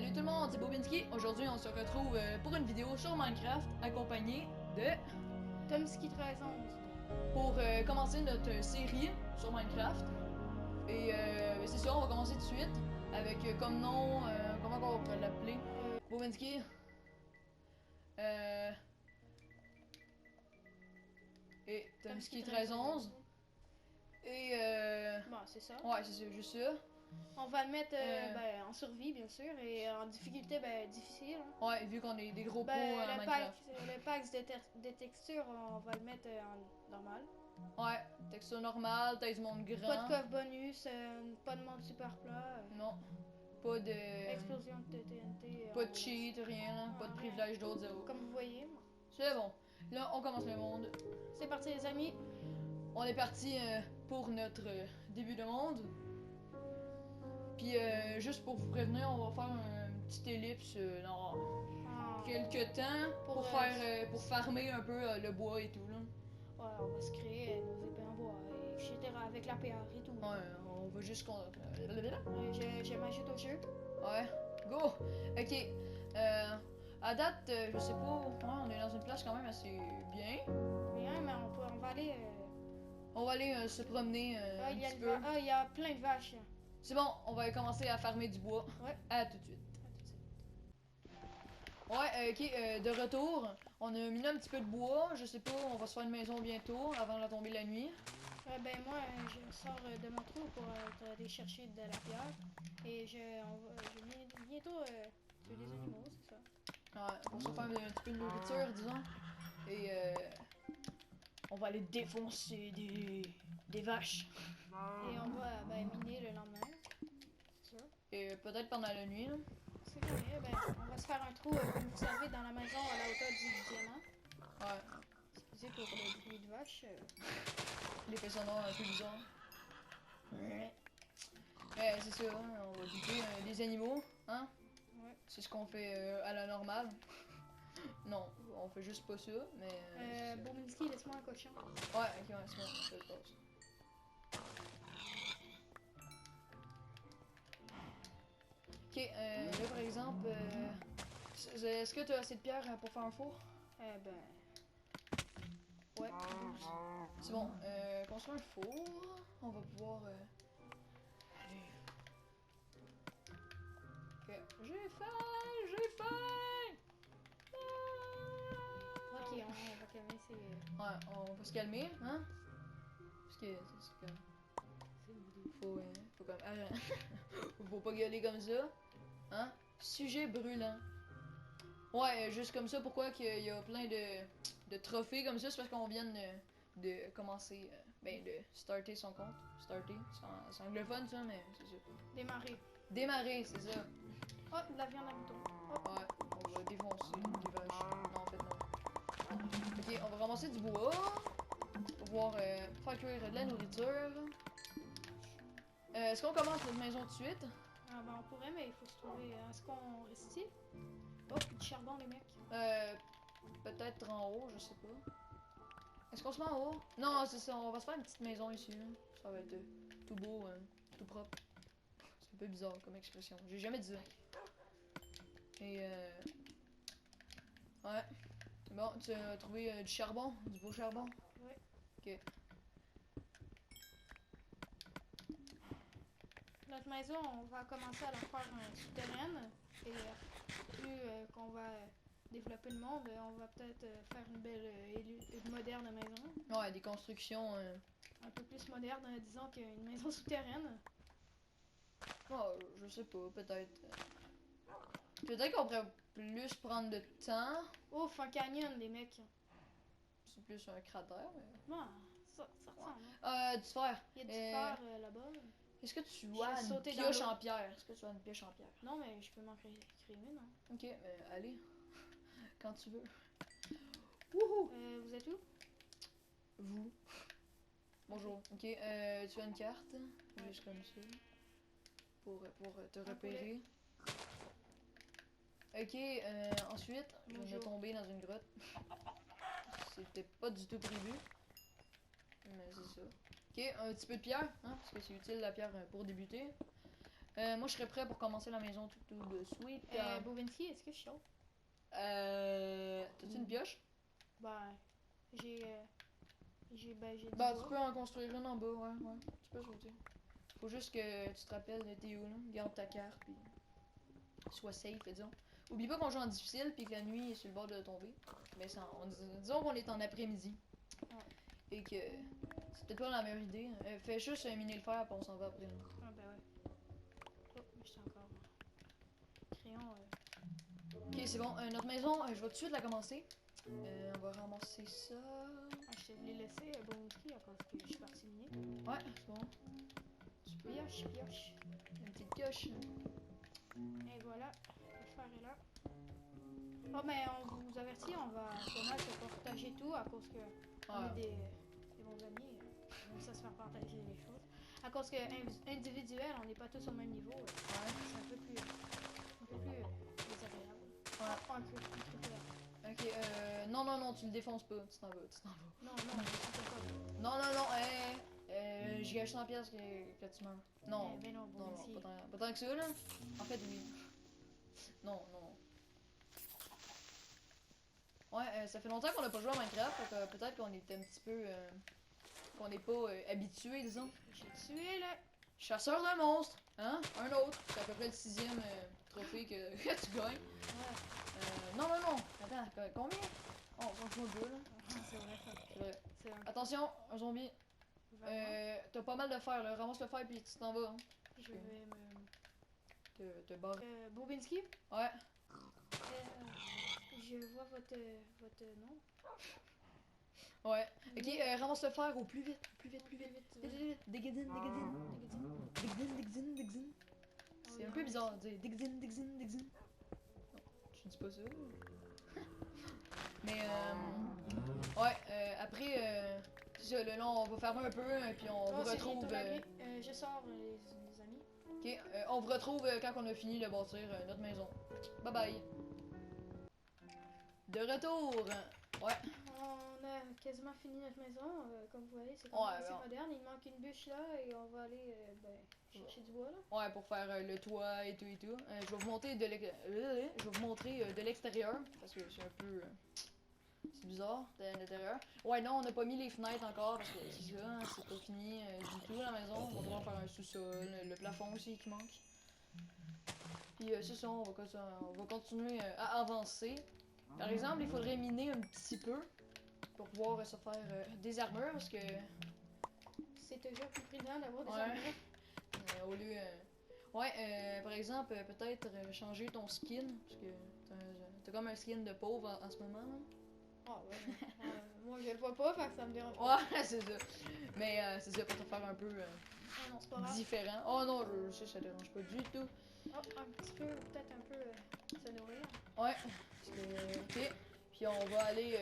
Salut tout le monde, c'est Bobinski. Aujourd'hui, on se retrouve pour une vidéo sur Minecraft, accompagné de... Tomski 1311. Pour commencer notre série sur Minecraft. Et ben, c'est ça, on va commencer tout de suite avec comme nom, comment on pourrait l'appeler? Bobinski. Et Tomski 1311. Et Bon, c'est ça. ouais, c'est juste ça. On va le mettre en survie, bien sûr, et en difficulté difficile. Hein. Ouais, vu qu'on est des gros pros en Minecraft. Le pack de texture, on va le mettre en normal. Ouais, texture normale, taille du monde grand. Pas de coffre bonus, pas de monde super plat. Non. Pas de... Explosion de TNT. Pas de cheat, rien. Pas de privilège d'autres, zéro. Comme vous voyez. C'est bon. Là, on commence le monde. C'est parti, les amis. On est parti pour notre début de monde. Puis, juste pour vous prévenir, on va faire une petite ellipse dans quelques temps pour farmer un peu le bois et tout. Là. Ouais, on va se créer nos épées en bois, etc. avec la PR et tout. Ouais, on va juste... Je m'ajoute au jeu. Ouais, go! Ok. À date, je sais pas, on est dans une place quand même assez bien. Bien, mais on va aller... On va aller se promener un petit peu. Il y a plein de vaches. C'est bon, on va commencer à farmer du bois. Ouais. À tout de suite. Ouais, ok, de retour. On a mis un petit peu de bois. Je sais pas, on va se faire une maison bientôt, avant la tombée de la nuit. Ben moi, je sors de mon trou pour aller chercher de la pierre. Et je vais bientôt tuer des animaux, c'est ça. Ouais, on va se faire un petit peu de nourriture, disons. Et on va aller défoncer des vaches. Et on va miner le lendemain. C'est sûr. Et peut-être pendant la nuit, là. C'est vrai, on va se faire un trou, comme vous savez, dans la maison à la hauteur du diamant. Ouais. Excusez pour le bruit de vache. L'effet sonore un peu bizarre. Ouais. C'est ça, hein, on va buter des animaux, hein? Ouais. C'est ce qu'on fait à la normale. Non, on fait juste pas ça, mais... Bominski, laisse-moi un cochon. Ouais, ok, ouais, c'est bon, je le passe. Ok, là par exemple, est-ce que tu as assez de pierres pour faire un four? Ouais. C'est bon, construire un four, on va pouvoir... Allez. Ok, j'ai faim! Ok, on va calmer ces... Ouais, on va se calmer, hein? Parce que c'est comme... Faut comme... faut pas gueuler comme ça. Hein? Sujet brûlant. Ouais, juste comme ça, pourquoi qu'il y a plein de trophées comme ça? C'est parce qu'on vient de commencer, de starter son compte. Starter, c'est anglophone ça, mais c'est ça. Démarrer. Démarrer, c'est ça. Oh, de la viande à mouton. Oh. Ouais, on va défoncer des vaches. Non, en fait, non. Ok, on va ramasser du bois. Pour pouvoir faire cuire de la nourriture. Est-ce qu'on commence notre maison tout de suite? Ah on pourrait, mais il faut se trouver... Est-ce qu'on reste ici? Oh, du charbon, les mecs. Peut-être en haut, je sais pas. Est-ce qu'on se met en haut? Non, c'est ça, on va se faire une petite maison ici. Là. Ça va être tout beau, tout propre. C'est un peu bizarre comme expression. J'ai jamais dit ça. Et ouais. Bon, tu as trouvé du charbon? Du beau charbon? Ouais. Ok. Notre maison, on va commencer à la faire souterraine. Et plus qu'on va développer le monde, on va peut-être faire une belle une moderne maison. Ouais, des constructions... Un peu plus moderne, disons, qu'une maison souterraine. Oh, je sais pas, peut-être... Peut-être qu'on pourrait plus prendre de temps. Ouf, un canyon, les mecs. C'est plus un cratère, mais... Ouais, ça ressemble. Hein. Du fer. Il y a du fer là-bas. Est-ce que tu vois une sauter pioche dans en pierre? Est-ce que tu as une pioche en pierre? Non, mais je peux m'en créer une. Hein. Ok, mais allez. Quand tu veux. Wouhou! Vous êtes où? Vous. Bonjour. Ok, tu as une carte? Ouais. Juste comme ça. Pour te repérer. Ok, ensuite, je viens de tomber dans une grotte. C'était pas du tout prévu. Mais c'est ça. Ok, un petit peu de pierre, hein, parce que c'est utile la pierre pour débuter. Moi, je serais prêt pour commencer la maison tout de suite. Bovinski, est-ce que je suis chaud? T'as-tu une pioche? Ben, j'ai. J'ai du Bah, bois. tu peux en construire une en bas, ouais. Tu peux sauter. Faut juste que tu te rappelles de t'es où, là. Garde ta carte, puis sois safe, disons. Oublie pas qu'on joue en difficile, puis que la nuit est sur le bord de tomber. Mais ça, disons qu'on est en après-midi. Ouais. Et que c'est peut-être pas la meilleure idée. Fais juste miner le fer, puis on s'en va après. Là. Ah, ben ouais. Oh, mais j'étais encore. Crayon. Ok, c'est bon. Notre maison, je vais tout de suite la commencer. On va ramasser ça. Ah, je te l'ai laissé Bovinski à cause que je suis partie miner. Ouais, c'est bon. Tu peux. Pioche, pioche. Une petite pioche. Et voilà, le fer est là. Oh, mais on vous avertit, on va pas mal se partager tout à cause que on est des bons amis. On sait se faire partager les choses. À cause que individuel, on n'est pas tous au même niveau. C'est un peu plus désagréable. Ouais. Un peu là. Ok, non, tu le défonces pas. Tu t'en vas. Non, c'est pas. Non, je gâche 100 pièces que tu meurs. Non, Mais non, bon, si. pas tant que ça, là. En fait, oui. Non. Ouais, ça fait longtemps qu'on a pas joué à Minecraft, fait que peut-être qu'on est un petit peu... qu'on n'est pas habitué, disons. J'ai tué là. Chasseur de monstres, hein? Un autre. C'est à peu près le 6e trophée que tu gagnes. Ouais. Non. Attends, combien? Oh, on joue 2, là. C'est vrai ça. C'est vrai. C'est un Attention, un zombie. T'as pas mal de fer, là. Ramasse le fer puis tu t'en vas. Hein. Je vais me. Te barre. Bobinski? Ouais. Je vois votre nom. Ouais. Ok, ramasse le fer au plus vite. Vite. Digidin. C'est un peu bizarre de dire digidin. Je dis pas ça. Mais après, c'est ça, là, on va fermer un peu, puis on vous retrouve. Je sors, les amis. Ok, on vous retrouve quand on a fini de bâtir notre maison. Bye bye. De retour. Ouais. On a quasiment fini notre maison. Comme vous voyez, c'est assez moderne. Il manque une bûche là et on va aller chercher du bois là. Ouais, pour faire le toit et tout. Je vais vous montrer de l'extérieur parce que c'est un peu c'est bizarre de l'intérieur. Ouais, non, on n'a pas mis les fenêtres encore parce que c'est ça, hein, c'est pas fini du tout la maison. On va devoir faire un sous-sol, le plafond aussi qui manque. Puis c'est ça, on va continuer à avancer. Par exemple, il faudrait miner un petit peu pour pouvoir se faire des armures parce que c'est toujours plus prudent d'avoir des armures. Au lieu par exemple, peut-être changer ton skin parce que t'as comme un skin de pauvre en ce moment. Là. Ah ouais. Moi je le vois pas, fait que ça me dérange pas. Ouais, c'est ça. Mais c'est ça pour te faire un peu non, c'est pas grave. différent. Oh non, je sais, ça dérange pas du tout. Oh, un petit peu, peut-être un peu se nourrir. Ouais. Ok. Puis on va aller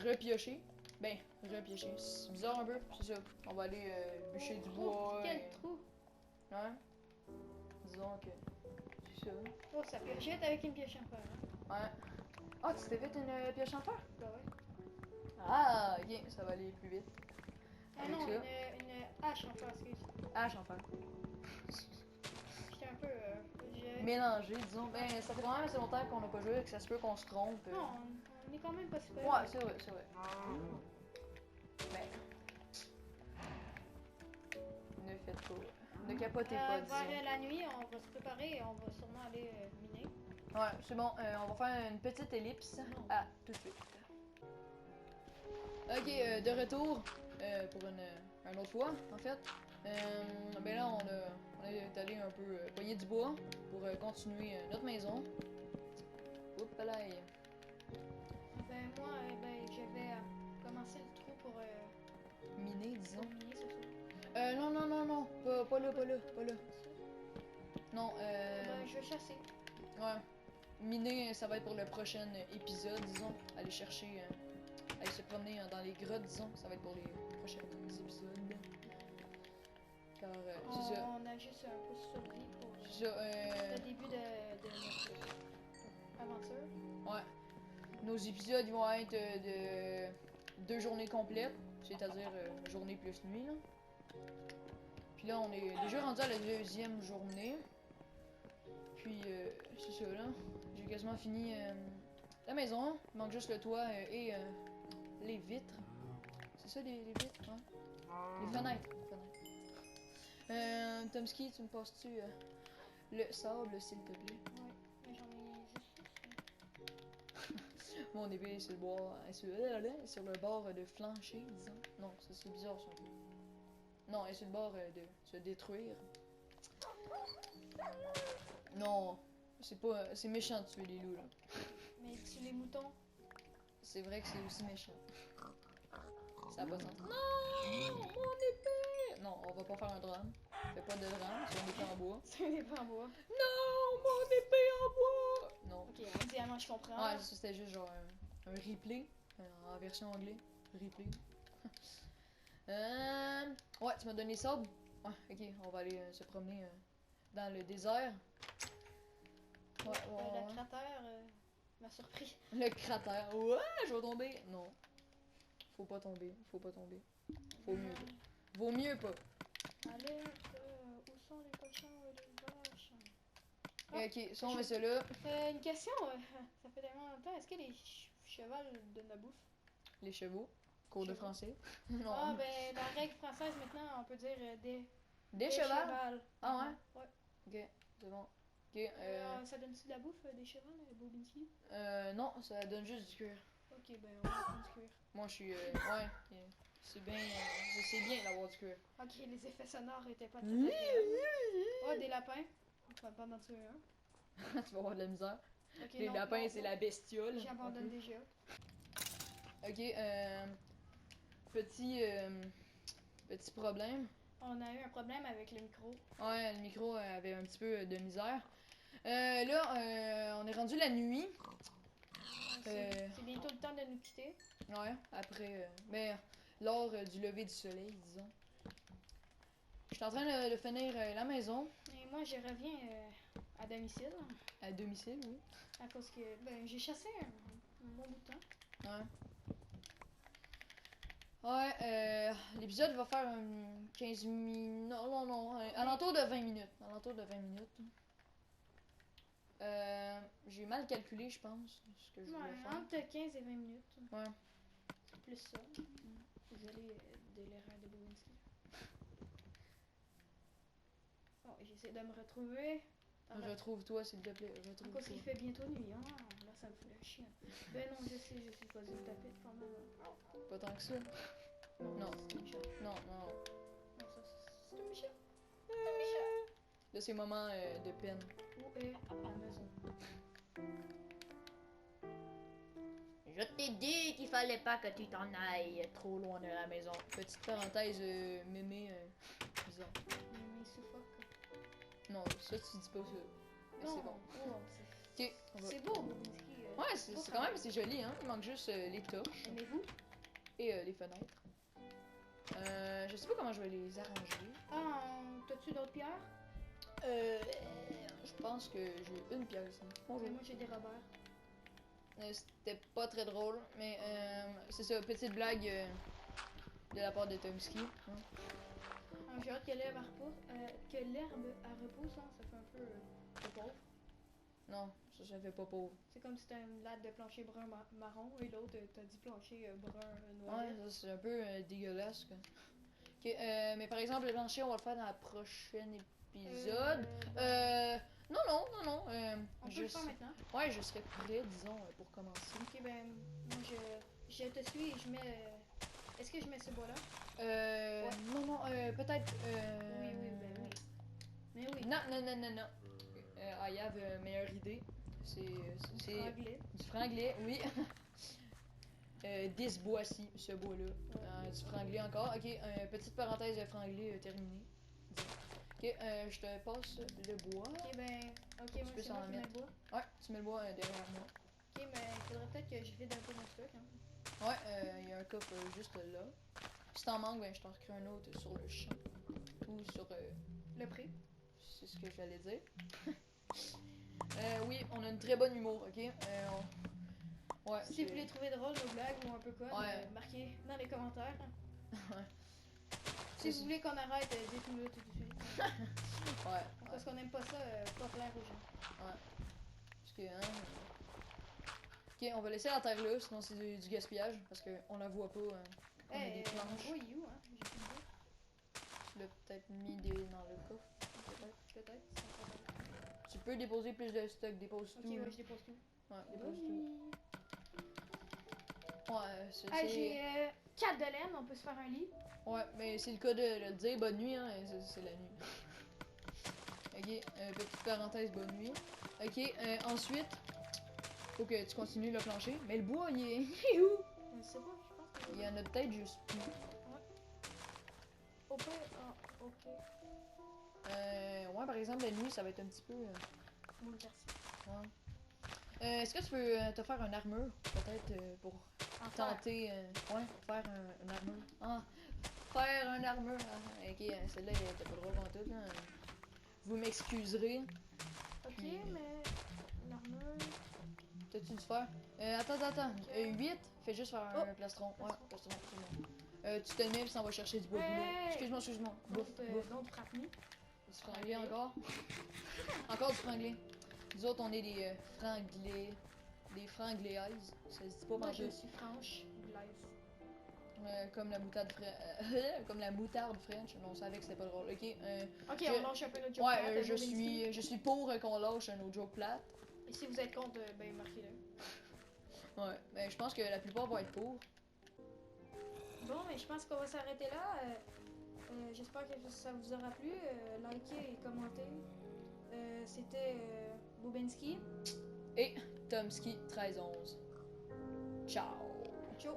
repiocher. Ben, repiocher. C'est bizarre un peu, c'est ça. On va aller bûcher du bois. Quel trou! Ouais. Disons que c'est ça. Oh, ça piochette avec une pioche en fer. Hein? Ouais. Ah, tu t'es fait une pioche en fer? Bah ouais. Ah, ok, ça va aller plus vite. Ah non, une hache en fer, excuse. Hache en fer. J'étais un peu. Mélangé, disons. Ben, ça fait quand même assez longtemps qu'on n'a pas joué, que ça se peut qu'on se trompe. Non, on est quand même pas super. Ouais, c'est vrai. Ben. Ne faites pas. Ne capotez pas, disons. Vers la nuit, on va se préparer et on va sûrement aller miner. Ouais, c'est bon. On va faire une petite ellipse. Ah, tout de suite. Ok, de retour pour une autre fois, en fait. Ben là, on est allé un peu poigner du bois pour continuer notre maison. Oups, là. Ben moi, j'avais commencé le trou pour Miner, disons. miner ce soir. Non, pas là. Non, Ben, je vais chasser. ouais. Miner, ça va être pour le prochain épisode, disons. Aller chercher, aller se promener dans les grottes, disons. Ça va être pour les prochains épisodes. Car, c'est ça. On a juste un peu survie pour C'est ça, le début de notre aventure. Ouais. Nos épisodes ils vont être de 2 journées complètes, c'est-à-dire journée plus nuit. Là. Puis là, on est déjà rendu à la deuxième journée. Puis, c'est ça, là. J'ai quasiment fini la maison. Il manque juste le toit et les vitres. C'est ça, les vitres, hein? Les fenêtres. Tomski, tu me passes-tu le sable, s'il te plaît? Ouais, mais j'en ai juste. Mon épée est sur le bord, sur le bord de flancher, disons. Non, ça c'est bizarre ça. Non, elle est sur le bord de se détruire. Non, c'est pas, c'est méchant de tuer les loups là. Mais tu les moutons? C'est vrai que c'est aussi méchant. Ça n'a pas de sens. Non, mon épée! Non, on va pas faire un drame. Fais pas de drame, c'est une épée en bois. C'est une épée en bois. Non, mon épée en bois! Non. Ok, évidemment, je comprends. Ouais, ça c'était juste genre un replay en version anglais. Replay. Ouais, tu m'as donné sable. Ouais, ok, on va aller se promener dans le désert. Ouais, Le cratère m'a surpris. Le cratère. Ouais, je vais tomber. Non. Faut pas tomber. Faut mieux. Vaut mieux pas. Allez, où sont les cochons et les vaches? Ok, ça on met ça là. Une question, ça fait tellement longtemps. Est-ce que les chevals donnent la bouffe? Les chevaux. Cours de français. Non. Ah, ben, la règle française maintenant, on peut dire Des chevals? Ah ouais? Ouais. Ok, c'est bon. Ok, ça donne-tu de la bouffe, des chevals, Bobinski? non, ça donne juste du cuir. Ok, ben, on va prendre du cuir. Moi, je suis, ouais, c'est bien, je sais bien d'avoir du cuir. Ok, les effets sonores étaient pas très agréables. Oh, des lapins. On va pas en tuer un. Tu vas avoir de la misère. Okay, Les lapins, c'est la bestiole. J'abandonne déjà. Ok, petit problème. On a eu un problème avec le micro. Ouais, le micro avait un petit peu de misère. Là, on est rendu la nuit. C'est bientôt le temps de nous quitter. Ouais, après, mais lors du lever du soleil, disons. Je suis en train de finir la maison. Et moi, je reviens à domicile. À domicile, oui. À cause que j'ai chassé un bon bout de temps. Ouais. Ouais, l'épisode va faire 15 minutes. Non, alentour de 20 minutes. J'ai mal calculé, je pense, ce que je voulais faire. Entre 15 et 20 minutes. Ouais. C'est plus ça. Désolé de l'erreur de Bobinski. Bon, j'essaie de me retrouver. Retrouve-toi, s'il te plaît. Retrouve-toi. Parce qu'il fait bientôt nuit, hein. Là, ça me fout la chienne. Ben non, je sais, je suis choisi le tapis quand même. Pas tant que ça. Non. C'est un chat. Non. Non, ça, c'est un chat. Là, c'est moment de peine. Où est la maison? Je t'ai dit qu'il fallait pas que tu t'en ailles trop loin de la maison. Petite parenthèse, mémé, disons. Mémé suffoque. Non, ça, tu dis pas ça. Mais c'est bon. Oh, Ok, on va... C'est beau, Bobinski. Ouais, c'est quand même, c'est joli, hein. Il manque juste les torches. Aimez-vous? Et les fenêtres. Je sais pas comment je vais les arranger. Ah, t'as-tu d'autres pierres? Je pense que j'ai une pierre ici. Bonjour. Moi, j'ai des Robert. C'était pas très drôle, mais c'est ça, petite blague de la part de Tomski. Hein. J'ai hâte que l'herbe repousse. Que l'herbe repousse, hein, ça fait un peu pauvre. Non, ça fait pas pauvre. C'est comme si t'as une latte de plancher brun marron et l'autre t'as dit plancher brun noir. Ouais, ça c'est un peu dégueulasse quoi. Ok, mais par exemple le plancher on va le faire dans le prochain épisode. Non. On peut le faire maintenant. Ouais, je serais prêt, disons, pour commencer. Ok, ben, moi je te suis et je mets. Est-ce que je mets ce bois-là? Ouais. Non, peut-être. Oui, ben oui. Mais oui. Non. I have une meilleure idée. C'est du franglais, oui. 10 bois-ci, ce bois-là. Du franglais encore. Ok, petite parenthèse de franglais terminée. Ok, je te passe le bois. Ok, ben, moi c'est moi qui mets le bois. Ouais, tu mets le bois derrière moi. Ok, mais il faudrait peut-être que je vide un peu mon stock. Hein. Ouais, il y a un coffre juste là. Si t'en manques, ben je t'en recrée un autre sur le champ. Ou sur le prix. C'est ce que j'allais dire. Oui, on a une très bonne humour, ok? Ouais, si vous voulez trouver drôle nos blagues ou un peu quoi, marquez dans les commentaires. Ouais. Si vous voulez qu'on arrête, dites-nous-le tout de suite. Ouais. Parce qu'on aime pas ça, pas plaire aux gens. Ouais. Parce que, hein. Ok, on va laisser la terre là, sinon c'est du gaspillage. Parce qu'on la voit pas. On a des planches. Oui, où, hein? J'ai plus de Tu l'as peut-être mis dans le coffre. peut-être. Tu peux déposer plus de stock, dépose Ok, tout. ouais, là. je dépose tout. Ouais, dépose tout. Ouais, c'est. Ah, j'ai 4 de laine, on peut se faire un lit. Ouais, mais c'est le cas de le dire. Bonne nuit, hein. C'est la nuit. Ok, petite parenthèse, bonne nuit. Ok, ensuite, faut que tu continues le plancher. Mais le bois, il est, il est où? Je sais pas, je pense que. Il y en a peut-être juste plus. Au pire, ok. Ouais, par exemple, la nuit, ça va être un petit peu. Bouleversé. Ouais. Est-ce que tu peux te faire une armure, peut-être, pour tenter. Ouais, faire une armure. Ah, faire une armure. Ah, ok, celle-là, elle était pas drôle en tout, là. Vous m'excuserez. Ok, Puis, mais l'armure. t'as-tu dû faire? Attends. 8, fais juste faire un Oh, plastron. Ouais, plastron. plastron, c'est bon. Tu te mets, puis ça va chercher du bois brûlé. Hey! Excuse-moi. Bouffe. Donc, frappe-nous. Du franglais encore? Encore du franglais. Nous autres, on est des franglais. Des frangléaises. Ça se dit pas Moi, par je deux. suis franche, glaise. Comme la moutarde comme la moutarde French. Non, on savait que c'était pas drôle. Ok. Ok, je- on lâche un peu notre joke. Ouais, plate, je suis pour qu'on lâche nos jokes plates. Et si vous êtes contre, ben marquez-le. Ouais, mais je pense que la plupart vont être pour. Bon, mais je pense qu'on va s'arrêter là. J'espère que ça vous aura plu. Likez et commentez. C'était Bobinski. Et Tomski 1311. Ciao. Ciao.